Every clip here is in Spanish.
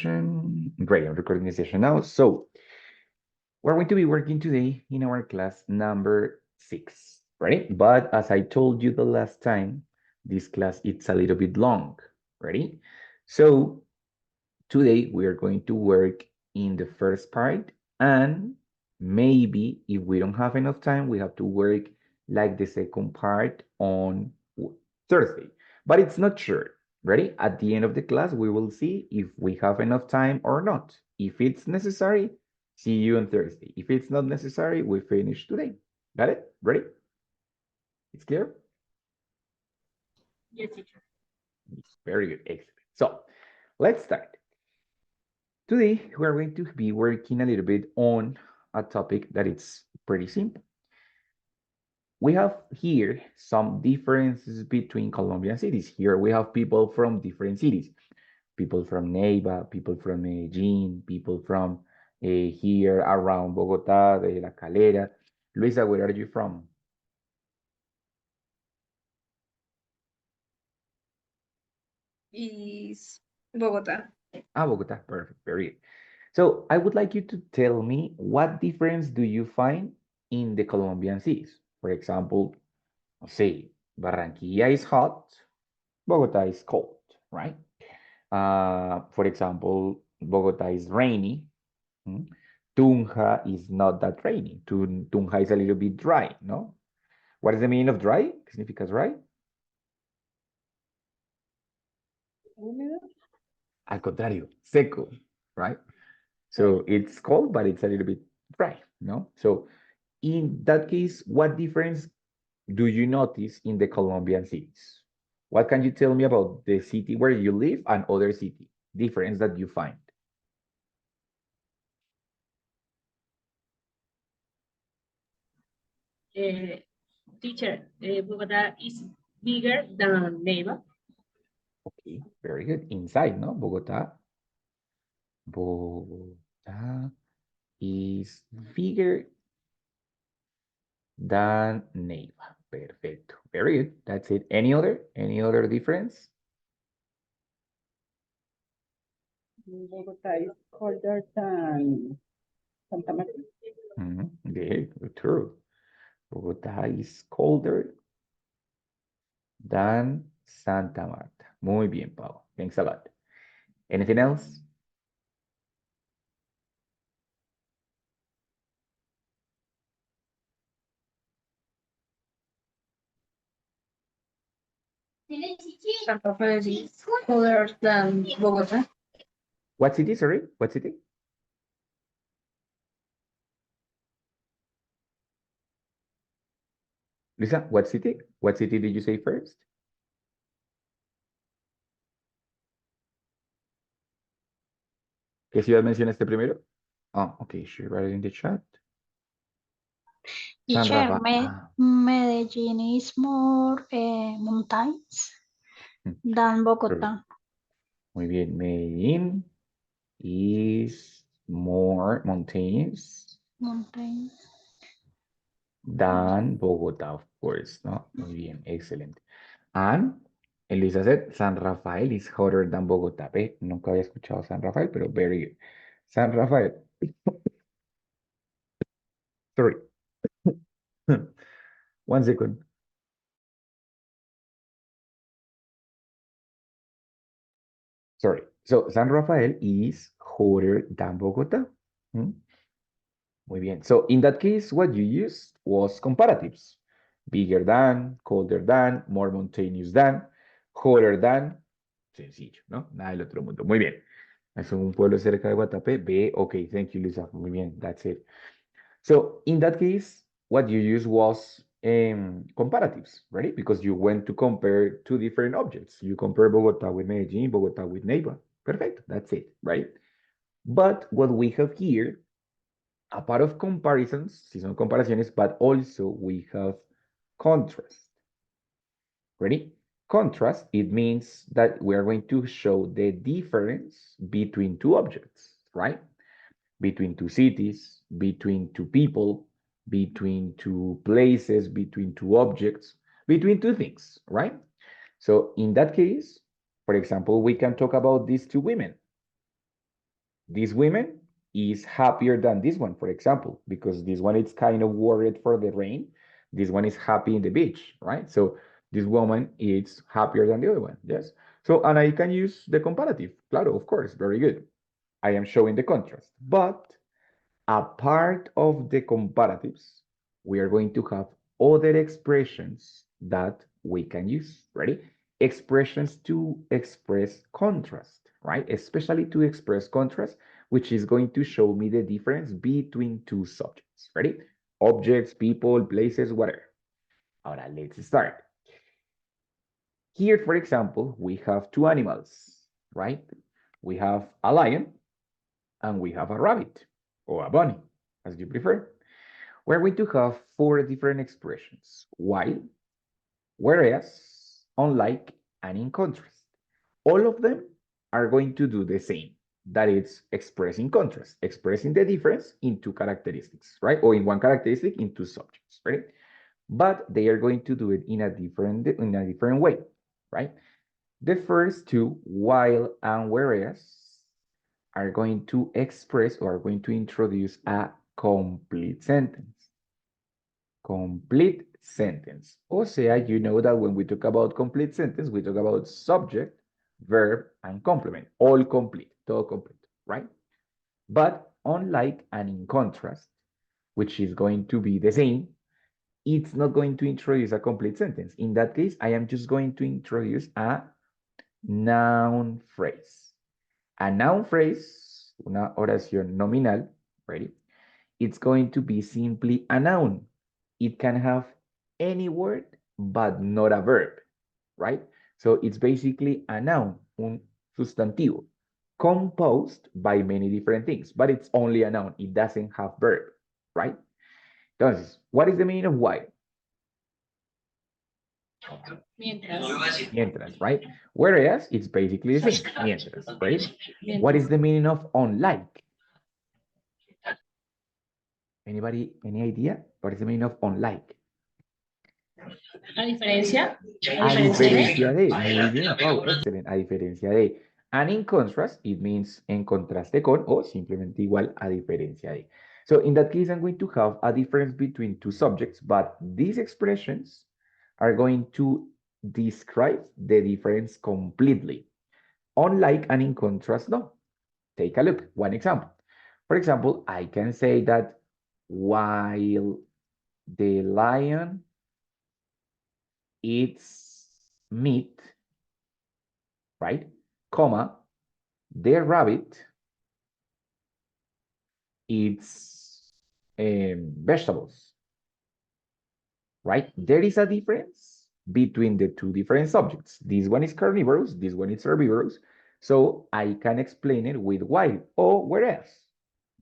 Great, I'm recording the session now. So we're going to be working today in our class number 6, right? But as I told you the last time, this class it's a little bit long, ready? So today we are going to work in the first part, and maybe if we don't have enough time, we have to work like the second part on Thursday, but it's not sure. Ready? At the end of the class, we will see if we have enough time or not. If it's necessary, see you on Thursday. If it's not necessary, we finish today. Got it? Ready? It's clear? Yes, teacher. Very good. Excellent. So let's start. Today, we're going to be working a little bit on a topic that it's pretty simple. We have here some differences between Colombian cities. Here we have people from different cities. People from Neiva, people from Medellin, people from here around Bogota, de La Calera. Luisa, where are you from? Is Bogota. Ah, Bogota, perfect, very good. So I would like you to tell me what difference do you find in the Colombian cities? For example, say Barranquilla is hot, Bogota is cold, right? For example, Bogota is rainy. mm, Tunja is not that rainy. Tunja is a little bit dry, no? What is the meaning of dry? ¿Qué significa dry? Húmedo. Al contrario, seco, right? So it's cold, but it's a little bit dry, no? So in that case, what difference do you notice in the Colombian cities? What can you tell me about the city where you live and other city difference that you find? Uh, Teacher, Bogota is bigger than Neiva. Okay, very good. Inside, no? Bogota is bigger than Neiva. Perfecto. Very good. That's it. Any other? Any other difference? Bogota is colder than Santa Marta. Very true. Bogota is colder than Santa Marta. Muy bien, Pau. Thanks a lot. Anything else? Santa Fe is colder than Bogota. What city, sorry? What city? Lisa, what city? What city did you say first? ¿Qué ciudad mencionaste primero? Oh, okay, sure, write it in the chat. San Teacher, Rafa. Ah, Medellin is more mountains than true. Bogota. Muy bien. Medellín is more mountainous Mountains. than Bogota, of course, ¿no? Muy bien, excellent. And Elisa said San Rafael is hotter than Bogota. Ve, nunca había escuchado San Rafael, pero very good. San Rafael. Sorry. 1 second. Sorry. So San Rafael is hotter than Bogota. Hmm? Muy bien. So in that case, what you used was comparatives. Bigger than, colder than, more mountainous than, hotter than. Sencillo, ¿no? Nada del otro mundo. Muy bien. Es un pueblo cerca de Guatapé. B. Okay, thank you, Lisa. Muy bien, that's it. So in that case, what you used was comparatives, right? Because you went to compare two different objects. You compare Bogota with Medellin, Bogota with Neiva. Perfect, that's it, right? But what we have here, a part of comparisons, si son comparaciones, but also we have contrast. Ready? Contrast, it means that we are going to show the difference between two objects, right? Between two cities, between two people, between two places, between two objects, between two things, right? So in that case, for example, we can talk about these two women. this woman is happier than this one, for example, because this one is kind of worried for the rain. This one is happy in the beach, right? So this woman is happier than the other one, yes? So, and I can use the comparative, claro, of course, very good. I am showing the contrast, but a part of the comparatives, we are going to have other expressions that we can use, ready? Expressions to express contrast, right? Especially to express contrast, which is going to show me the difference between two subjects, ready? Objects, people, places, whatever. Ahora, let's start. Here, for example, we have two animals, right? We have a lion and we have a rabbit or a bunny, as you prefer. We're going to have four different expressions: while, whereas, unlike, and in contrast. All of them are going to do the same. That is expressing contrast, expressing the difference in two characteristics, right? Or in one characteristic in two subjects, right? But they are going to do it in a different way, right? The first two, while and whereas, are going to express or are going to introduce a complete sentence. Complete sentence. O sea, you know that when we talk about complete sentence, we talk about subject, verb, and complement. All complete, todo complete, right? But unlike and in contrast, which is going to be the same, it's not going to introduce a complete sentence. In that case, I am just going to introduce a noun phrase. A noun phrase, una oración nominal, ready? It's going to be simply a noun. It can have any word, but not a verb, right? So it's basically a noun, un sustantivo, composed by many different things, but it's only a noun. It doesn't have verb, right? Entonces, what is the meaning of while? Mientras, right? Whereas it's basically the same, mientras, right? What is the meaning of unlike? Anybody, any idea? What is the meaning of unlike? A diferencia. A diferencia de, muy bien, Pau, excelente, a diferencia de. And in contrast, it means en contraste con o simplemente igual a diferencia de. So in that case, I'm going to have a difference between two subjects, but these expressions are going to describe the difference completely. Unlike and in contrast, no. Take a look, one example. For example, I can say that while the lion eats meat, right? Comma, the rabbit eats vegetables, right? There is a difference between the two different subjects. This one is carnivorous, this one is herbivorous. So I can explain it with while or whereas.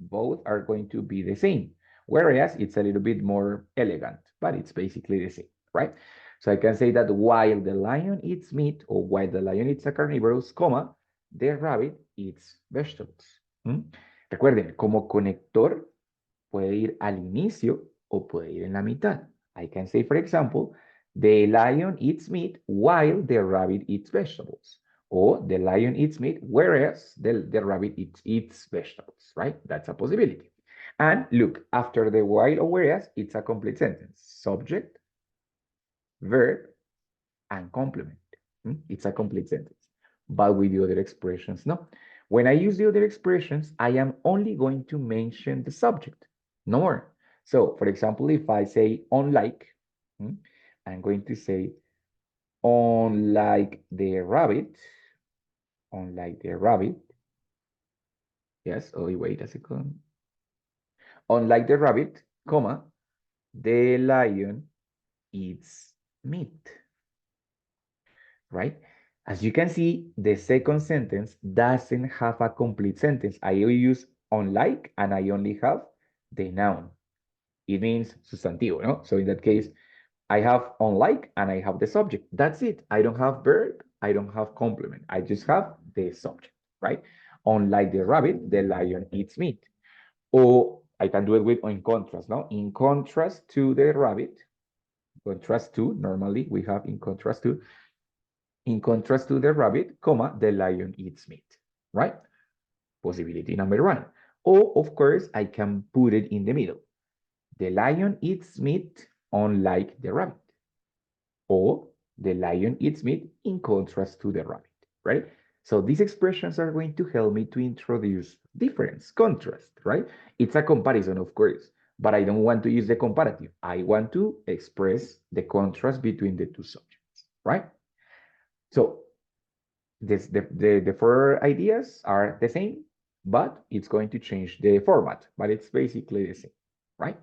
Both are going to be the same. Whereas it's a little bit more elegant, but it's basically the same, right? So I can say that while the lion eats meat or while the lion eats a carnivorous, comma, the rabbit eats vegetables. Recuerden, como conector puede ir al inicio o puede ir en la mitad. I can say, for example, the lion eats meat while the rabbit eats vegetables. Or the lion eats meat, whereas the rabbit eats vegetables, right? That's a possibility. And look, after the while or whereas, it's a complete sentence. Subject, verb, and complement. It's a complete sentence. But with the other expressions, no. When I use the other expressions, I am only going to mention the subject, no more. So, for example, if I say unlike, I'm going to say unlike the rabbit, yes, oh, wait a second. Unlike the rabbit, comma, the lion eats meat, right? As you can see, the second sentence doesn't have a complete sentence. I use unlike and I only have the noun. It means sustantivo, no? So in that case, I have unlike and I have the subject. That's it. I don't have verb. I don't have complement. I just have the subject, right? Unlike the rabbit, the lion eats meat. Or I can do it with in contrast, no? In contrast to the rabbit, contrast to, normally we have in contrast to the rabbit, comma, the lion eats meat, right? Possibility number one. Or, of course, I can put it in the middle. The lion eats meat unlike the rabbit. Or the lion eats meat in contrast to the rabbit, right? So these expressions are going to help me to introduce difference, contrast, right? It's a comparison, of course, but I don't want to use the comparative. I want to express the contrast between the two subjects, right? So the four ideas are the same, but it's going to change the format, but it's basically the same, right?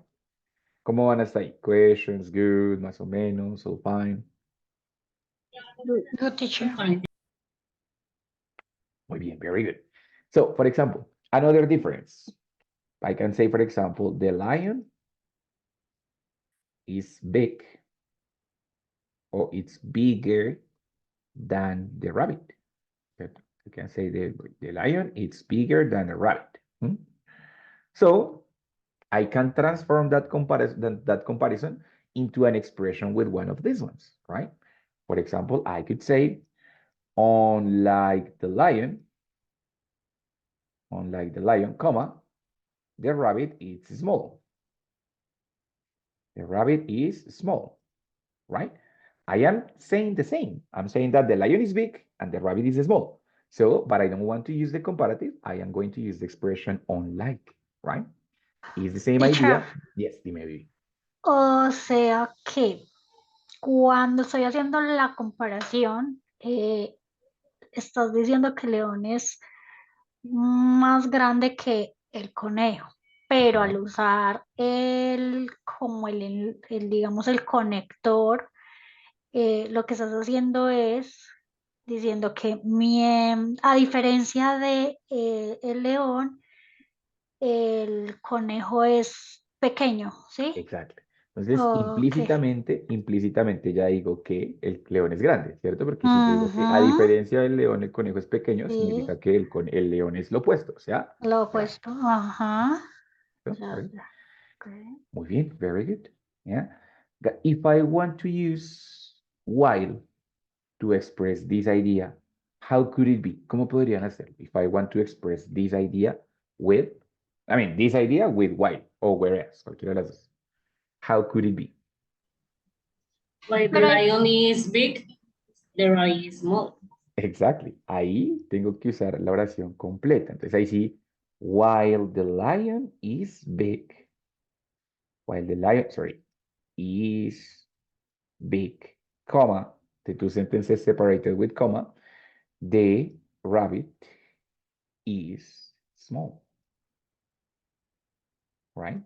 ¿Cómo van hasta ahí? Questions, good, más o menos, all fine. Good teacher. Fine. Muy bien, very good. So, for example, another difference. I can say, for example, the lion is big, or it's bigger than the rabbit. You can say the lion is bigger than a rabbit. So I can transform that comparison into an expression with one of these ones, right? For example, I could say, unlike the lion, comma, the rabbit is small. The rabbit is small, right? I am saying the same. I'm saying that the lion is big and the rabbit is small. So, but I don't want to use the comparative. I am going to use the expression unlike, right? Is the same Teacher. idea? Yes, dime, baby. O sea que cuando estoy haciendo la comparación, estás diciendo que el león es más grande que el conejo, pero al usar como digamos, el conector, lo que estás haciendo es diciendo que a diferencia de el león, el conejo es pequeño, ¿sí? Exacto. Entonces, Ok. implícitamente ya digo que el león es grande, ¿cierto? Porque si yo digo que a diferencia del león, el conejo es pequeño, Sí. significa que el león es lo opuesto, o sea, Lo opuesto, ajá. ¿cierto? Ya, Right? ya. Okay. Muy bien, very good. Yeah. If I want to use while to express this idea, how could it be? ¿Cómo podrían hacerlo? If I want to express this idea with, this idea with while or whereas, cualquiera de las dos. How could it be? Like the lion is big, the rabbit is small. Exactly. Ahí tengo que usar la oración completa. Entonces ahí sí, while the lion is big. While the lion, is big, comma, the two sentences separated with comma, the rabbit is small. Right?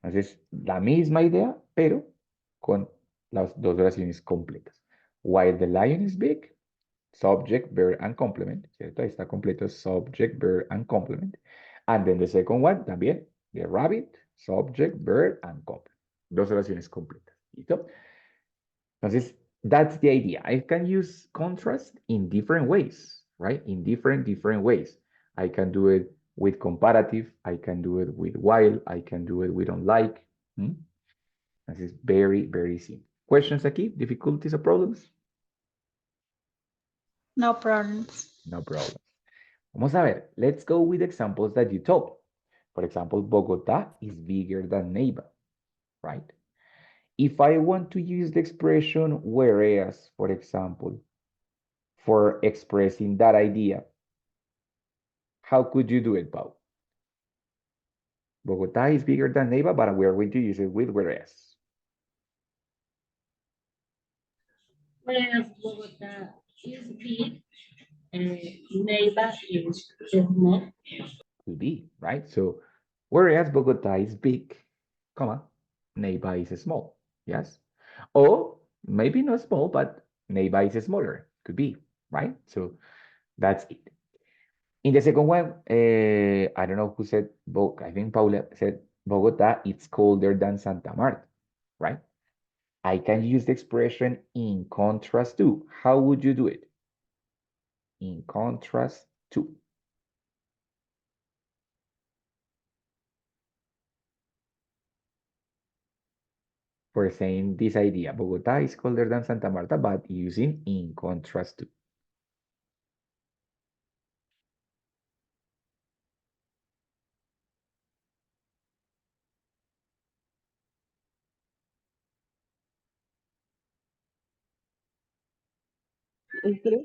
Entonces, la misma idea, pero con las dos oraciones completas. While the lion is big, subject, verb, and complement, ¿cierto? Ahí está completo, subject, verb, and complement. And then the second one, también, the rabbit, subject, verb, and complement. Dos oraciones completas, ¿listo? Entonces, that's the idea. I can use contrast in different ways, right? In different ways. I can do it with comparative. I can do it with while. I can do it with unlike. This is very, very simple. Questions aquí? Difficulties or problems? No problems. No problem. Vamos a ver. Let's go with examples that you told. For example, Bogota is bigger than Neiva, right? If I want to use the expression whereas, for example, for expressing that idea, how could you do it, Pau? Bogota is bigger than Neiva, but we are going to use it with whereas. Whereas Bogota is big, Neiva is small. Could be, right? So, whereas Bogota is big, comma, Neiva is small, yes? Or maybe not small, but Neiva is smaller, could be, right? So, that's it. In the second one, I don't know who said, I think Paula said Bogota, it's colder than Santa Marta, right? I can use the expression in contrast to. How would you do it? In contrast to. For saying this idea, Bogota is colder than Santa Marta, but using in contrast to.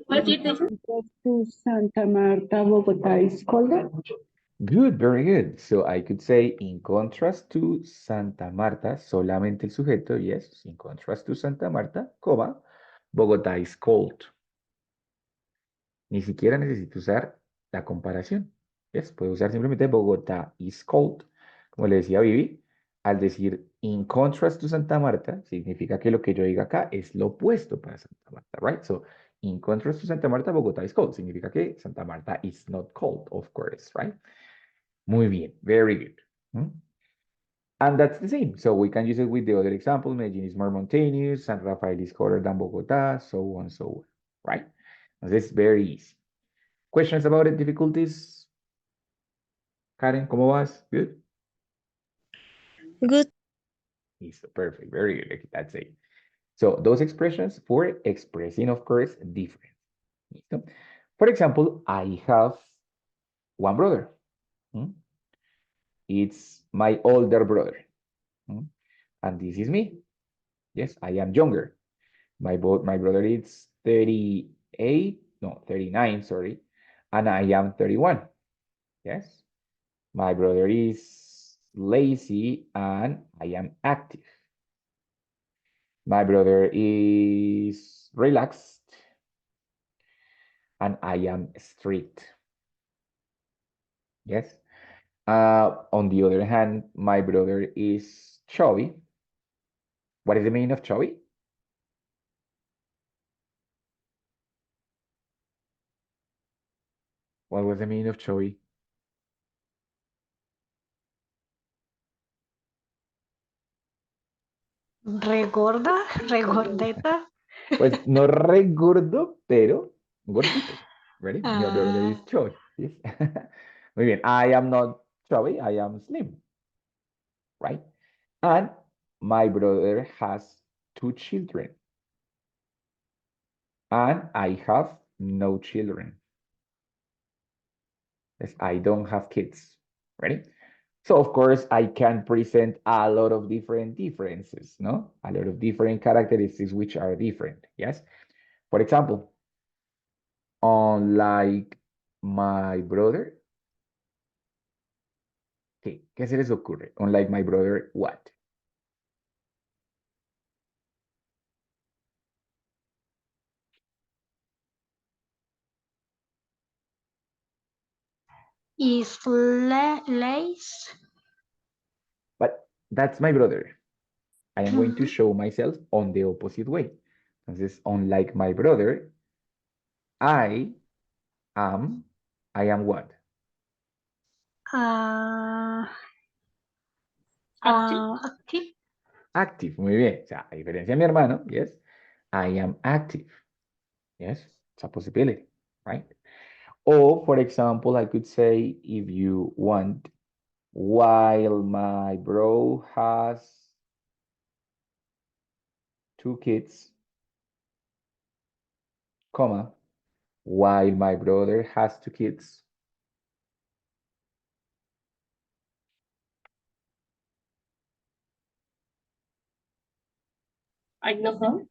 What did they say? To Santa Marta, Bogota is colder. Good, very good. So I could say, in contrast to Santa Marta, solamente el sujeto, yes, in contrast to Santa Marta, coma, Bogotá is cold. Ni siquiera necesito usar la comparación. Yes, puedo usar simplemente Bogotá is cold. Como le decía a Vivi, al decir in contrast to Santa Marta, significa que lo que yo diga acá es lo opuesto para Santa Marta, right? So, in contrast to Santa Marta, Bogotá is cold. Significa que Santa Marta is not cold, of course, right? Muy bien, very good. And that's the same. So we can use it with the other example. Medellin is more mountainous, San Rafael is hotter than Bogota, so on, so on, right? And this is very easy. Questions about it, difficulties? Karen, ¿cómo vas? Good? Good. Yes, perfect, very good. Okay, that's it. So those expressions for expressing, of course, difference. ¿Listo? For example, I have one brother. It's my older brother. And this is me. Yes, I am younger. My brother is 39, sorry, and I am 31. Yes, my brother is lazy and I am active. My brother is relaxed and I am strict. Yes. On the other hand, my brother is chubby. What is the meaning of chubby? What was the meaning of chubby? Regorda, regordeta. Pues no re gordo, pero gordito. Ready? Your brother is Ah, chubby. Yes. Muy bien. I am not chubby, I am slim. Right? And my brother has 2 children. And I have no children. Yes, I don't have kids. Ready? So of course I can present a lot of different differences, no? A lot of different characteristics which are different. Yes. For example, unlike my brother. ¿Qué se les ocurre? Unlike my brother, what? is lace. But that's my brother. I am going to show myself on the opposite way. Entonces, unlike my brother, I am what? Active. Active, muy bien. O sea, a diferencia de mi hermano, yes, I am active. Yes, it's a possibility, right? Or, for example, I could say, if you want, while my bro has 2 kids, comma, while my brother has 2 kids. I don't know.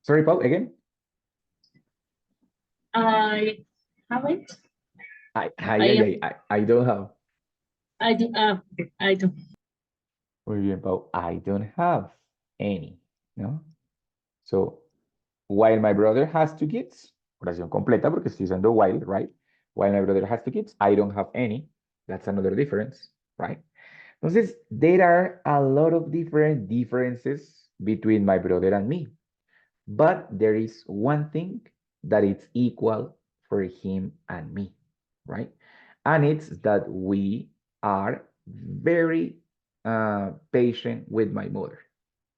Sorry, Paul, again? I haven't. I don't have. I do. I don't. Muy bien, Paul. I don't have any, ¿no? So, while my brother has 2 kids, oración completa porque estoy usando while, right? While my brother has 2 kids, I don't have any. That's another difference, right? Entonces, there are a lot of different differences between my brother and me. But there is one thing that it's equal for him and me, right? And it's that we are very patient with my mother,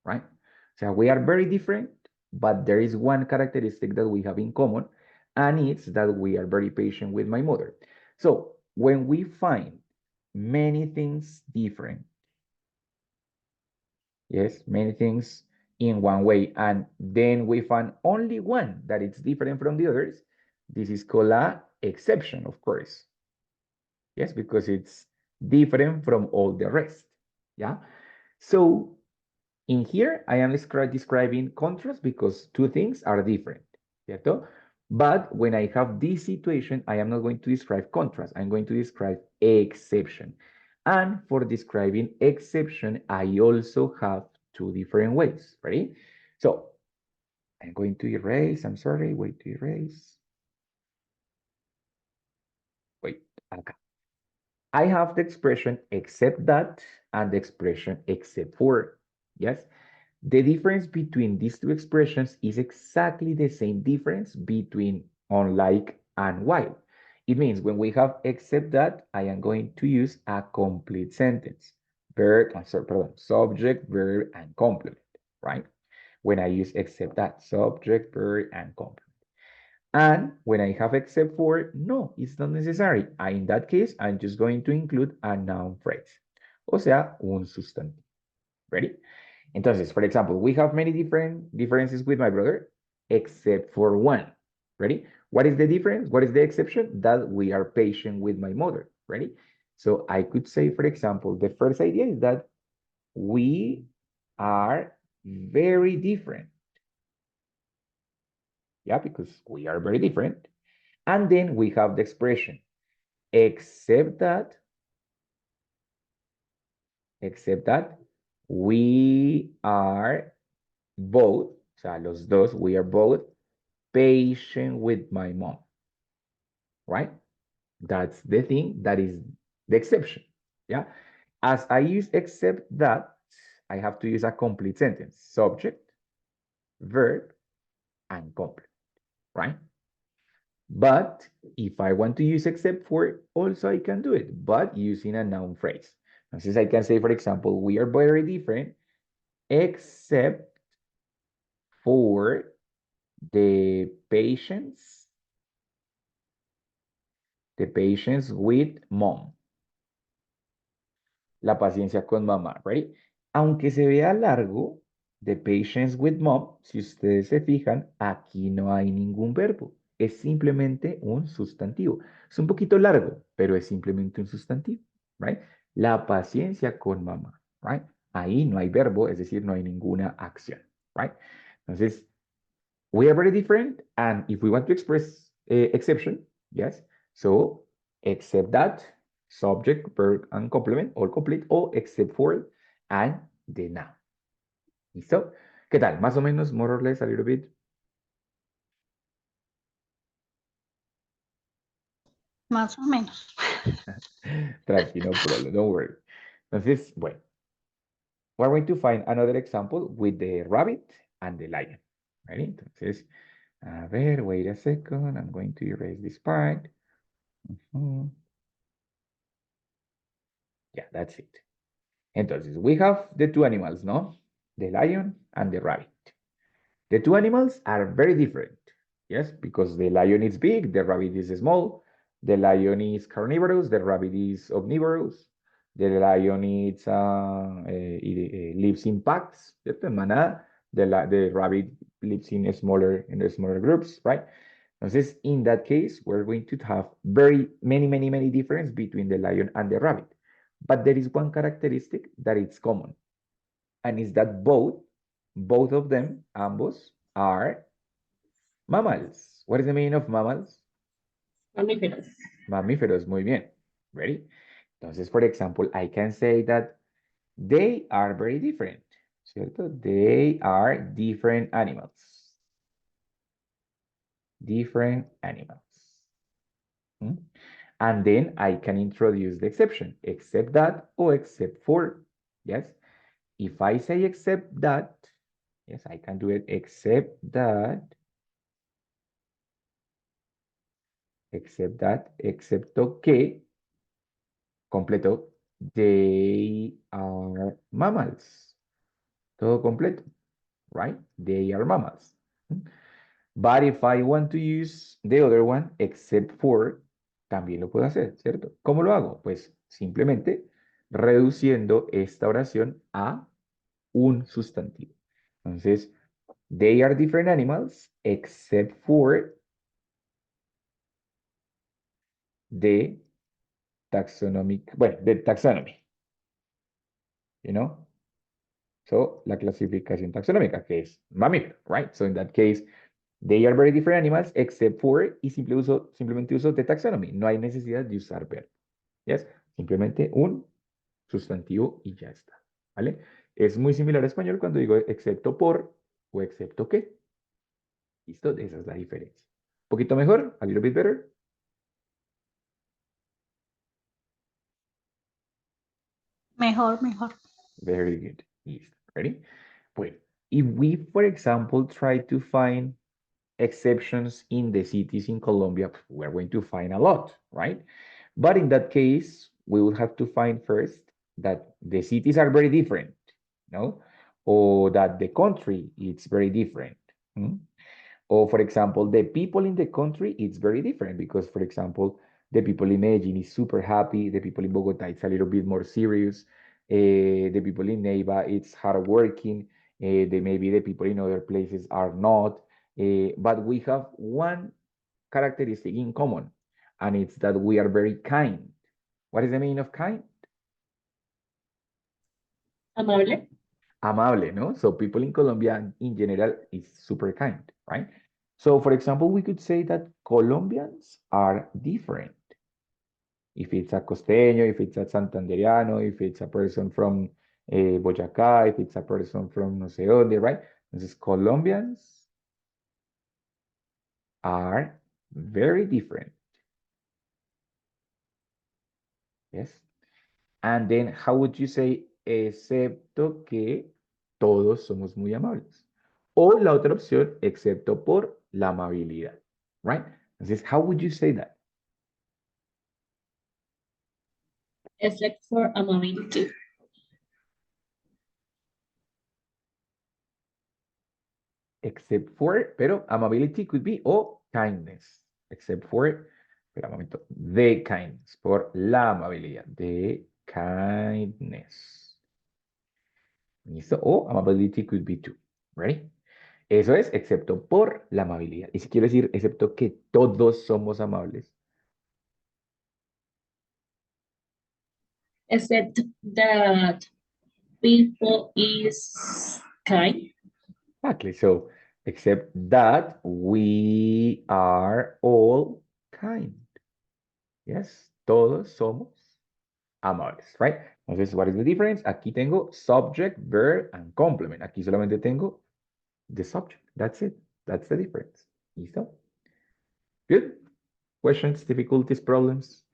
right? So we are very different, but there is one characteristic that we have in common, and it's that we are very patient with my mother. So when we find many things different, yes, many things in one way, and then we find only one that it's different from the others, this is called a exception, of course. Yes, because it's different from all the rest. Yeah. So in here, I am describing contrast because 2 things are different. ¿cierto? But when I have this situation, I am not going to describe contrast. I'm going to describe exception. And for describing exception, I also have two different ways, ready? So I'm going to erase, I'm sorry, wait to erase. Wait, okay. I have the expression except that and the expression except for, yes? The difference between these two expressions is exactly the same difference between unlike and while. It means when we have except that, I am going to use a complete sentence. Verb, subject, verb, and complement, right? When I use except that, subject, verb, and complement. And when I have except for, no, it's not necessary. In that case, I'm just going to include a noun phrase. O sea, un sustantivo. Ready? Entonces, for example, we have many different differences with my brother, except for one. Ready? What is the difference? What is the exception? That we are patient with my mother. Ready? So I could say, for example, the first idea is that we are very different. Yeah, because we are very different. And then we have the expression, except that we are both, o sea, los dos, we are both patient with my mom, right? That's the thing, that is the exception, yeah? As I use except that, I have to use a complete sentence, subject, verb, and complement, right? But if I want to use except for, also I can do it, but using a noun phrase. Entonces I can say, for example, we are very different, except for the patience with mom. La paciencia con mamá, ¿ready? Aunque se vea largo, the patience with mom, si ustedes se fijan, aquí no hay ningún verbo. Es simplemente un sustantivo. Es un poquito largo, pero es simplemente un sustantivo, right? La paciencia con mamá, right? Ahí no hay verbo, es decir, no hay ninguna acción, right? Entonces, we are very different, and if we want to express exception, yes, so except that, subject, verb, and complement, all complete, or except for, and the noun. ¿Listo? ¿Qué tal? Más o menos, more or less, a little bit. Más o menos. Tranqui, no problem, don't worry. Entonces, bueno, we're going to find another example with the rabbit and the lion. Ready? Entonces, a ver, wait a second, I'm going to erase this part. Yeah, that's it. Entonces, we have the two animals, no? The lion and the rabbit. The two animals are very different, yes, because the lion is big, the rabbit is small. The lion is carnivorous, the rabbit is omnivorous. The lion is, lives in packs, ¿cierto? En manada. The rabbit lives in the smaller groups, right? Entonces, in that case, we're going to have many differences between the lion and the rabbit. But there is one characteristic that is common, and is that both of them, ambos, are mammals. What is the meaning of mammals? Mamíferos. Mamíferos, muy bien. Ready? Entonces, for example, I can say that they are very different, ¿cierto? They are different animals. Different animals. Hmm? And then I can introduce the exception, except that or except for, yes? If I say except that, yes, I can do it except that, excepto que, completo, they are mammals. Todo completo, right? They are mammals. But if I want to use the other one, except for, también lo puedo hacer, ¿cierto? ¿Cómo lo hago? Pues simplemente reduciendo esta oración a un sustantivo. Entonces, they are different animals except for the taxonomic, bueno, the taxonomy. You know? So, la clasificación taxonómica, que es mamífero, right? So, in that case, They are very different animals except for, y simplemente uso the taxonomy. No hay necesidad de usar verbo. Yes. Simplemente un sustantivo y ya está. ¿Vale? Es muy similar a español cuando digo excepto por o excepto que. ¿Listo? Esa es la diferencia. ¿Un poquito mejor? A little bit better. Mejor, mejor. Very good. Listo. Ready? Bueno, if we, for example, try to find exceptions in the cities in Colombia, we're going to find a lot, right? But in that case, we will have to find first that the cities are very different, no? Or that the country is very different. Or for example, the people in the country, it's very different because, for example, the people in Medellin is super happy. The people in Bogota, it's a little bit more serious. The people in Neiva, it's hardworking. Maybe the people in other places are not. But we have one characteristic in common, and it's that we are very kind. What is the meaning of kind? Amable. Amable, no? So people in Colombia in general is super kind, right? So for example, we could say that Colombians are different. If it's a costeño, if it's a santandereano, if it's a person from Boyacá, if it's a person from no sé dónde, right? Entonces, Colombians are very different. Yes. And then how would you say, excepto que todos somos muy amables? O la otra opción, excepto por la amabilidad, right? Entonces, how would you say that? Except for amability. Except for, pero amability could be o kindness. Except for, espera un momento, de kindness, por la amabilidad, de kindness. ¿Listo? O amability could be too, right? Eso es, excepto por la amabilidad. Y si quiero decir, excepto que todos somos amables. Except that people is kind. Exactly. So, except that we are all kind. Yes, todos somos amables, right? Entonces, what is the difference? Aquí tengo subject, verb, and complement. Aquí solamente tengo the subject. That's it. That's the difference. ¿Listo? Good. Questions, difficulties, problems?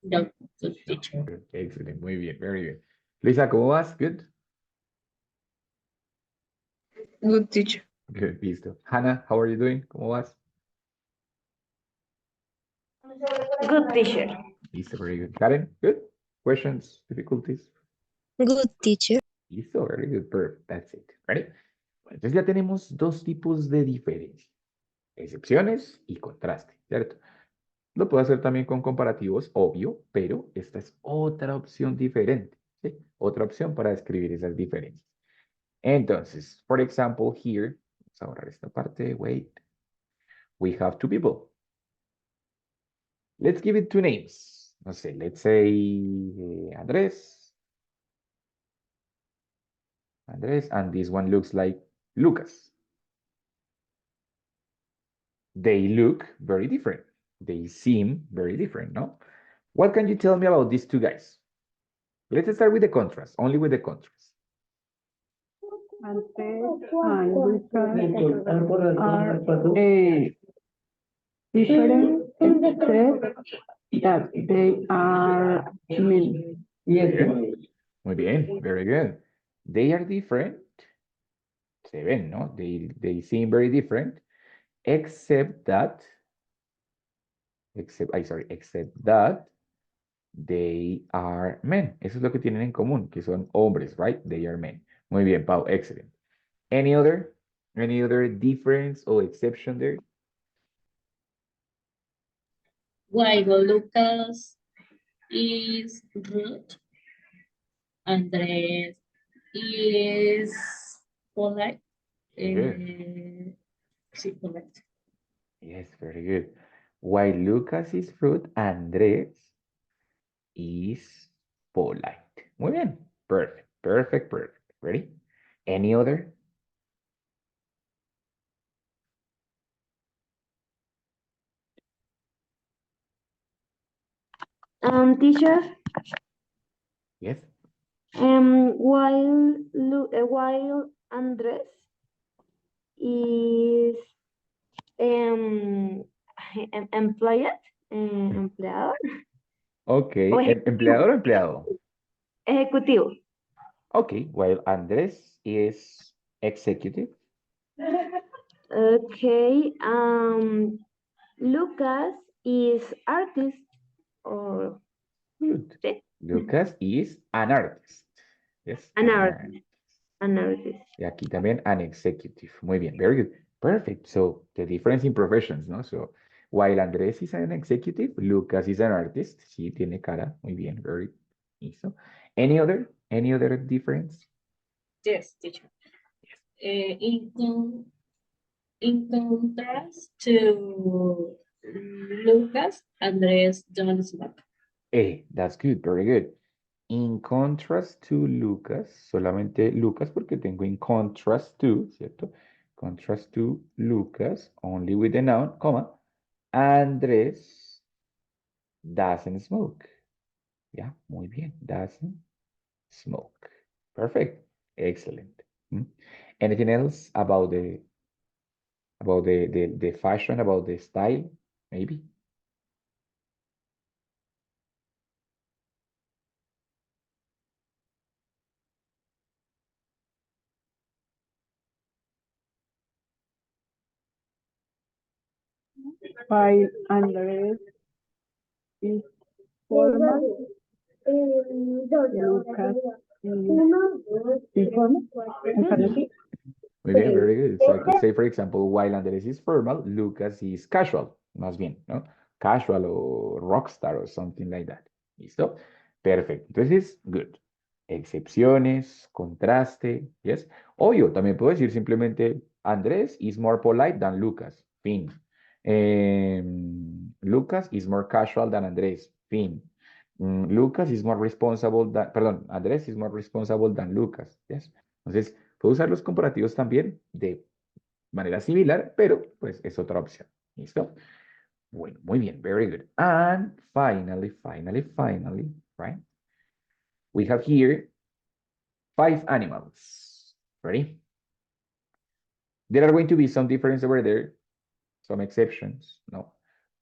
No, good teacher. Good. Excellent. Muy bien. Very good. Lisa, ¿cómo vas? Good. Good teacher. Good. Listo. Hannah, how are you doing? ¿Cómo vas? Good teacher. Listo. Very good. Karen, good. Questions, difficulties? Good teacher. Listo. Very good. Perfect. That's it. Ready? Bueno, entonces ya tenemos dos tipos de diferencia. Excepciones y contraste, ¿cierto? Lo puedo hacer también con comparativos, obvio, pero esta es otra opción diferente, ¿sí? Otra opción para describir esas diferencias. Entonces, for example, here, vamos a borrar esta parte, wait. We have two people. Let's give it two names. No sé, let's say Andrés. Andrés, and this one looks like Lucas. They look very different. They seem very different, no? What can you tell me about these two guys? Let's start with the contrast, only with the contrast. Andres and Lucas are different except that they are men. Muy bien, very good. They are different. Se ven, ¿no? They seem very different, except that, except that they are men. Eso es lo que tienen en común, que son hombres, right? They are men. Muy bien, Pau, excellent. Any other difference or exception there? While Lucas is rude, Andres is polite. Sí, polite. Yes, very good. While Lucas is rude, Andrés is polite. Muy bien. Perfect, perfect, perfect. Ready? Any other? Teacher, Yes. while Andres is employed, empleado, Ok. o ejecutivo, ¿Empleador o empleado? ejecutivo. Okay, while Andres is executive. Okay, Lucas is artist or Good. sí, Lucas is an artist. Yes, an artist, an artist. Y aquí también an executive. Muy bien, very good. Perfect. So the difference in professions, ¿no? So while Andres is an executive, Lucas is an artist. Sí, tiene cara. Muy bien, very listo. Any other difference? Yes, teacher. In contrast to Lucas, Andres don't smoke. That's good, very good. In contrast to Lucas, solamente Lucas porque tengo in contrast to, ¿cierto? Contrast to Lucas, only with the noun, comma. Andrés doesn't smoke. Yeah, muy bien. Doesn't smoke. Perfect. Excellent. Anything else about the fashion, about the style, maybe? While Andres is formal, Lucas is informal. Me parece. Muy bien, very good. So I could say, for example, while Andrés is formal, Lucas is casual, más bien, ¿no? Casual o rockstar or something like that. ¿Listo? Perfecto. Entonces, good. Excepciones, contraste, yes. O yo también puedo decir simplemente, Andrés is more polite than Lucas. Fin. Lucas is more casual than Andrés. Fin. Lucas is more responsible than, perdón, Andrés is more responsible than Lucas. Yes. Entonces, puedo usar los comparativos también de manera similar, pero pues es otra opción. ¿Listo? Bueno, muy bien, very good. And finally, right? We have here 5 animals. Ready? There are going to be some differences over there, some exceptions, no?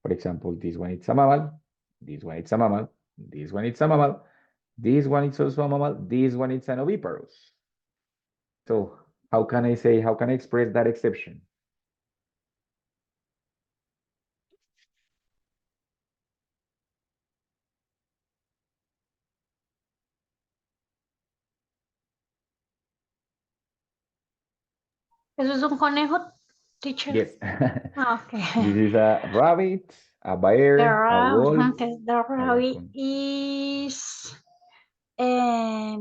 For example, this one it's a mammal, this one it's a mammal, this one it's a mammal, this one it's also a mammal, this one it's an oviparous. So how can I express that exception? ¿Eso es un conejo, teacher? Yes. Ah, okay. This is a rabbit, a bear, a wolf, The a rabbit raccoon. is eh,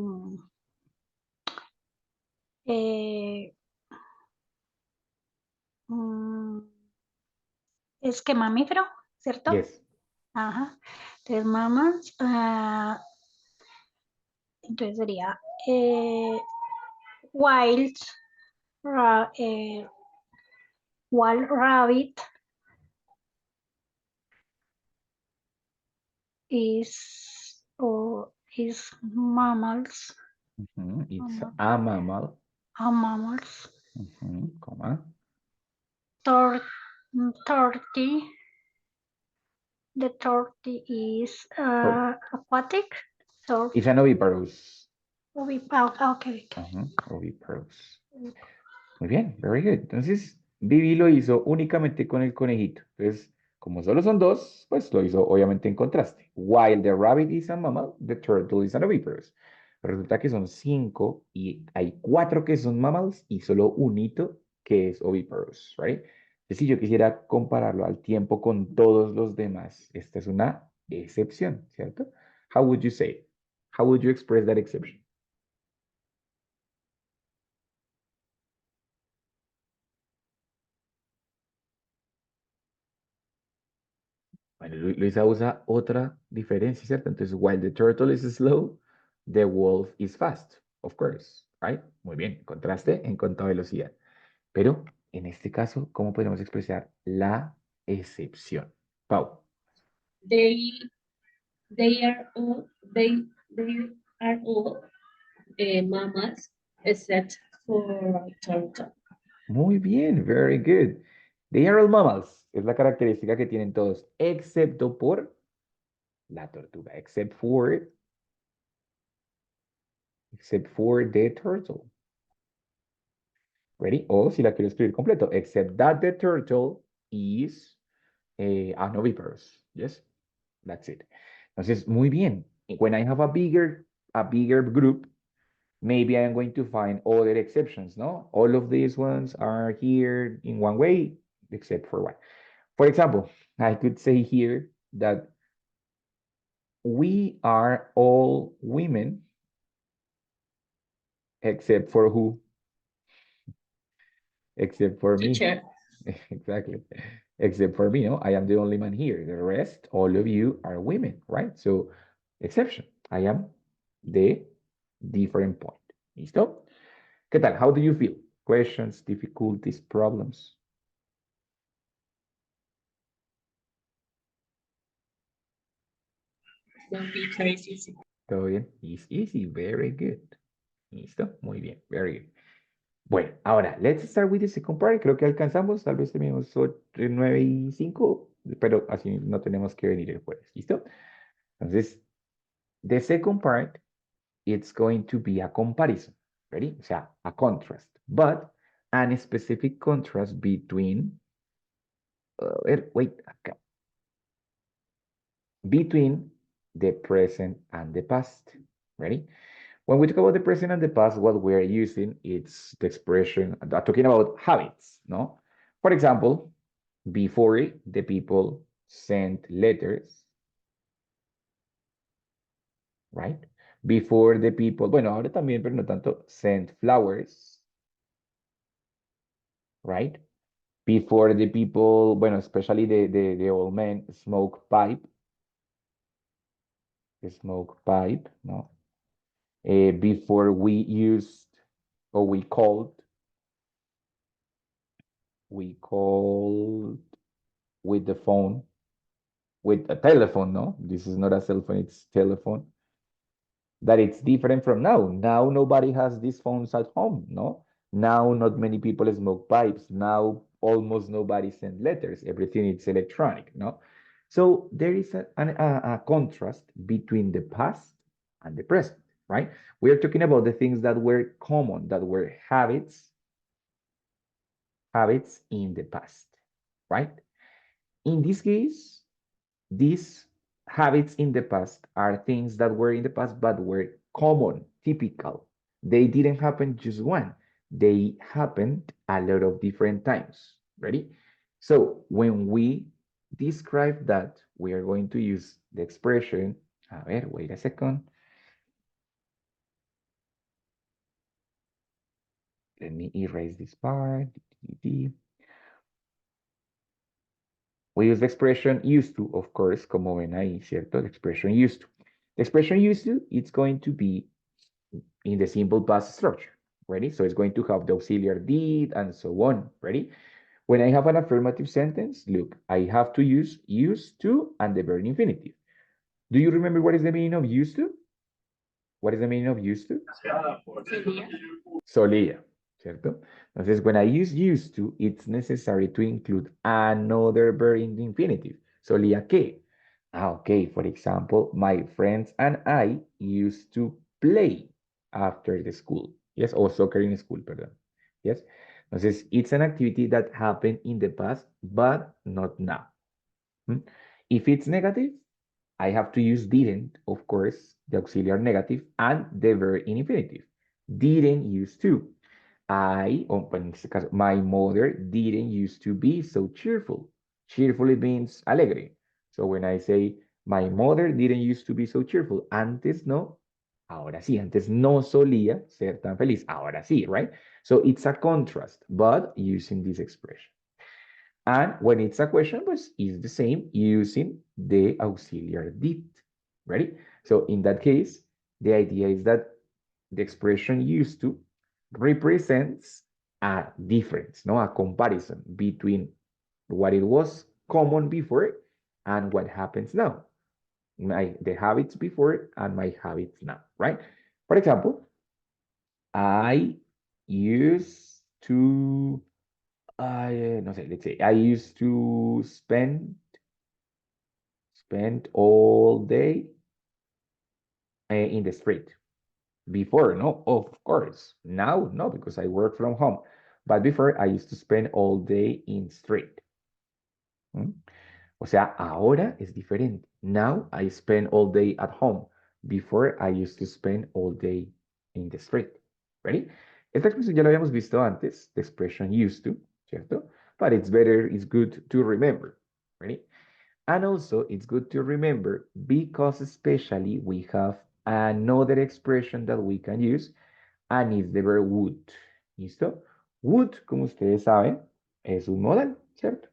mm, es que mamífero, ¿cierto? Yes. Ajá. Entonces, mamas, entonces sería wild, wild rabbit is mammals. It's a mammal. Mammals. Comma. Turkey. The turkey is aquatic. It's an oviparous. Okay. Oviparous. Muy bien, very good. Entonces, Vivi lo hizo únicamente con el conejito. Entonces, como solo son dos, pues lo hizo obviamente en contraste. While the rabbit is a mammal, the turtle is an oviparous. Resulta que son 5 y hay 4 que son mammals y solo un hito que es oviparous, right? Entonces, si yo quisiera compararlo al tiempo con todos los demás, esta es una excepción, ¿cierto? How would you say it? How would you express that exception? Bueno, Luisa usa otra diferencia, ¿cierto? Entonces, while the turtle is slow, the wolf is fast, of course, right? Muy bien, contraste en cuanto a velocidad. Pero en este caso, ¿cómo podemos expresar la excepción? Pau. They They are all mammals except for turtle. Muy bien, very good. They are all mammals. Es la característica que tienen todos, excepto por la tortuga, except for the turtle. Ready? O si la quiero escribir completo, except that the turtle is an oviparous. Yes, that's it. Entonces, muy bien. When I have a bigger group, maybe I'm going to find other exceptions, no? All of these ones are here in one way, except for one. For example, I could say here that we are all women, except for who? Except for me. Teacher. Exactly. Except for me, no? I am the only man here. The rest, all of you are women, right? So, exception. I am the different point. ¿Listo? ¿Qué tal? How do you feel? Questions, difficulties, problems? Don't be crazy. ¿Todo bien? It's easy. Very good. ¿Listo? Muy bien. Very good. Bueno, ahora, let's start with the second part. Creo que alcanzamos, tal vez terminemos 9 y 5, pero así no tenemos que venir el jueves. ¿Listo? Entonces, the second part, it's going to be a comparison. Ready? O sea, a contrast. But a specific contrast between, wait, acá. Between the present and the past. Ready? When we talk about the present and the past, what we're using is the expression, talking about habits, no? For example, before the people sent letters, right? Before the people, bueno, ahora también, pero no tanto, sent flowers, right? Before the people, bueno, especially the old men, smoke pipe, no? Before we used, or we called with the phone, with a telephone, no? This is not a cell phone, it's telephone. That it's different from now. Now nobody has these phones at home, no? Now not many people smoke pipes. Now almost nobody sends letters. Everything is electronic, no? So there is a contrast between the past and the present, right? We are talking about the things that were common, that were habits in the past, right? In this case, these habits in the past are things that were in the past but were common, typical. They didn't happen just one. They happened a lot of different times. Ready? So when we describe that, we are going to use the expression, a ver, wait a second. Let me erase this part. We use the expression used to, of course, como ven ahí, ¿cierto? The expression used to. The expression used to, it's going to be in the simple past structure. Ready? So it's going to have the auxiliary did and so on. Ready? When I have an affirmative sentence, look, I have to use used to and the verb infinitive. Do you remember what is the meaning of used to? What is the meaning of used to? Solía, ¿cierto? Entonces, when I use used to, it's necessary to include another verb in the infinitive. Solía qué? Okay, for example, my friends and I used to play after the school. Yes, or soccer in school, perdón. Yes. Entonces, it's an activity that happened in the past, but not now. If it's negative, I have to use didn't, of course, the auxiliary negative, and the verb in infinitive. Didn't used to. En este caso, my mother didn't used to be so cheerful. Cheerful means alegre. So when I say, my mother didn't used to be so cheerful. Antes no, ahora sí. Antes no solía ser tan feliz. Ahora sí, right? So it's a contrast, but using this expression. And when it's a question, pues, it's the same using the auxiliary did. Ready? So in that case, the idea is that the expression used to represents a difference, no, a comparison between what it was common before and what happens now. the habits before and my habits now, right? For example, I used to, no sé, let's say, I used to spend all day in the street. Before, no, of course. Now, no, because I work from home. But before, I used to spend all day in street. ¿Mm? O sea, ahora es diferente. Now, I spend all day at home. Before, I used to spend all day in the street. Ready? Esta expresión ya la habíamos visto antes, the expression used to, ¿cierto? But it's better, it's good to remember. Ready? And also, it's good to remember because especially we have another expression that we can use, and it's the verb would. ¿Listo? Would, como ustedes saben, es un modal, ¿cierto?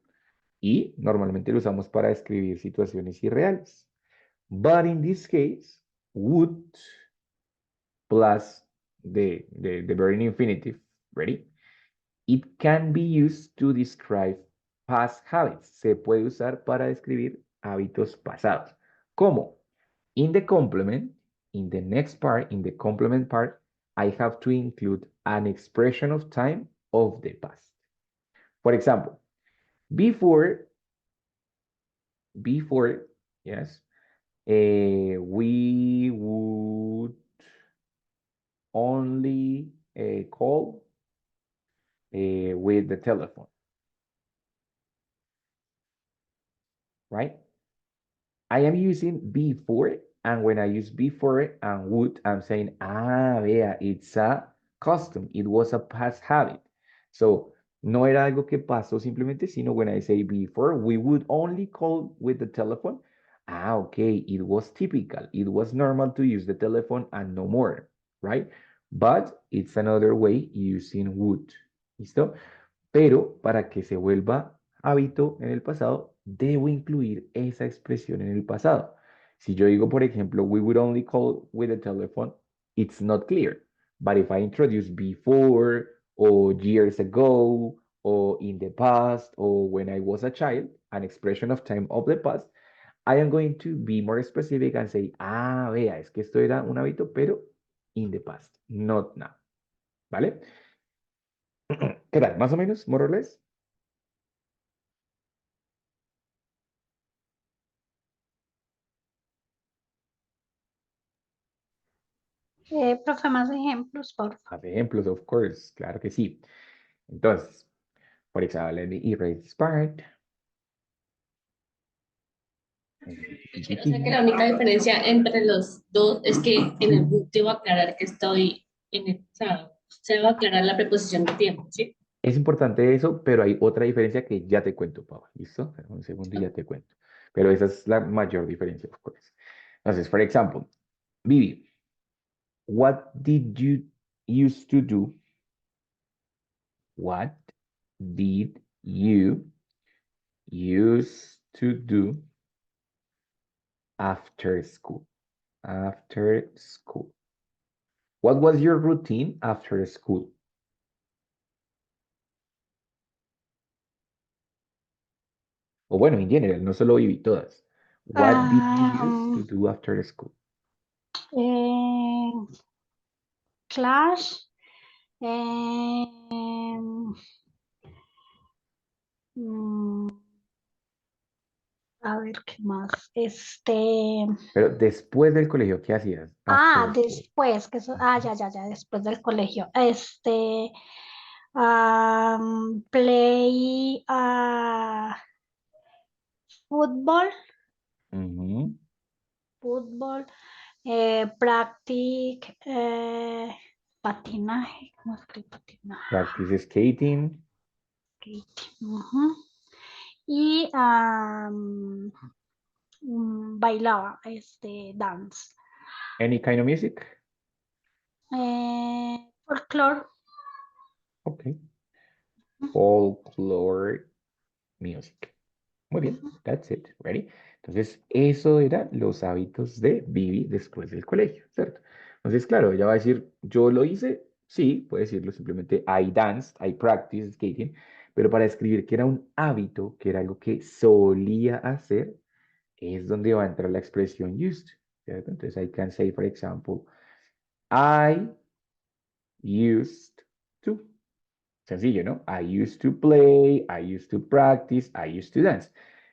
Y normalmente lo usamos para describir situaciones irreales. But in this case, would plus the verb in infinitive, ready? It can be used to describe past habits. Se puede usar para describir hábitos pasados. ¿Cómo? In the complement, in the next part, in the complement part, I have to include an expression of time of the past. For example, before, yes, we would only call with the telephone, right? I am using before, and when I use before and would, I'm saying, vea, it's a custom. It was a past habit. So, no era algo que pasó simplemente, sino when I say before, we would only call with the telephone. Okay, it was typical. It was normal to use the telephone and no more, right? But it's another way using would. ¿Listo? Pero para que se vuelva hábito en el pasado, debo incluir esa expresión en el pasado. Si yo digo, por ejemplo, we would only call with the telephone, it's not clear. But if I introduce before, or years ago, or in the past, or when I was a child, an expression of time of the past, I am going to be more specific and say, vea, es que esto era un hábito, pero in the past, not now. ¿Vale? ¿Qué tal? ¿Más o menos? ¿More or less? Profe, más ejemplos, por favor. Have ejemplos, of course, claro que sí. Entonces, for example, let me erase this part. O sea que la única diferencia entre los dos es que en el book debo aclarar que estoy en el pasado. Se debe aclarar la preposición de tiempo, ¿sí? Es importante eso, pero hay otra diferencia que ya te cuento, Pau. ¿Listo? Un segundo y ya te cuento. Pero esa es la mayor diferencia, of course. Entonces, for example, Vivi, what did you used to do? What did you used to do after school? After school. What was your routine after school? O bueno, in general, no solo Vivi, todas. What did you used to do after school? Class. A ver, ¿qué más? Pero después del colegio, ¿qué hacías? After school. Después, ya, después del colegio. Play fútbol, Ujú. practice patinaje, ¿cómo es que patinaje? Practice skating. Ujú. Y bailaba, dance. Any kind of music? Folklore. Okay. Folklore music. Muy bien, that's it. Ready? Entonces, eso eran los hábitos de Vivi después del colegio, ¿cierto? Entonces, claro, ella va a decir, yo lo hice, sí, puede decirlo simplemente, I danced, I practiced skating, pero para describir que era un hábito, que era algo que solía hacer, es donde va a entrar la expresión used, ¿cierto? Entonces, I can say, for example, I used to. Sencillo, ¿no? I used to play, I used to practice, I used to dance.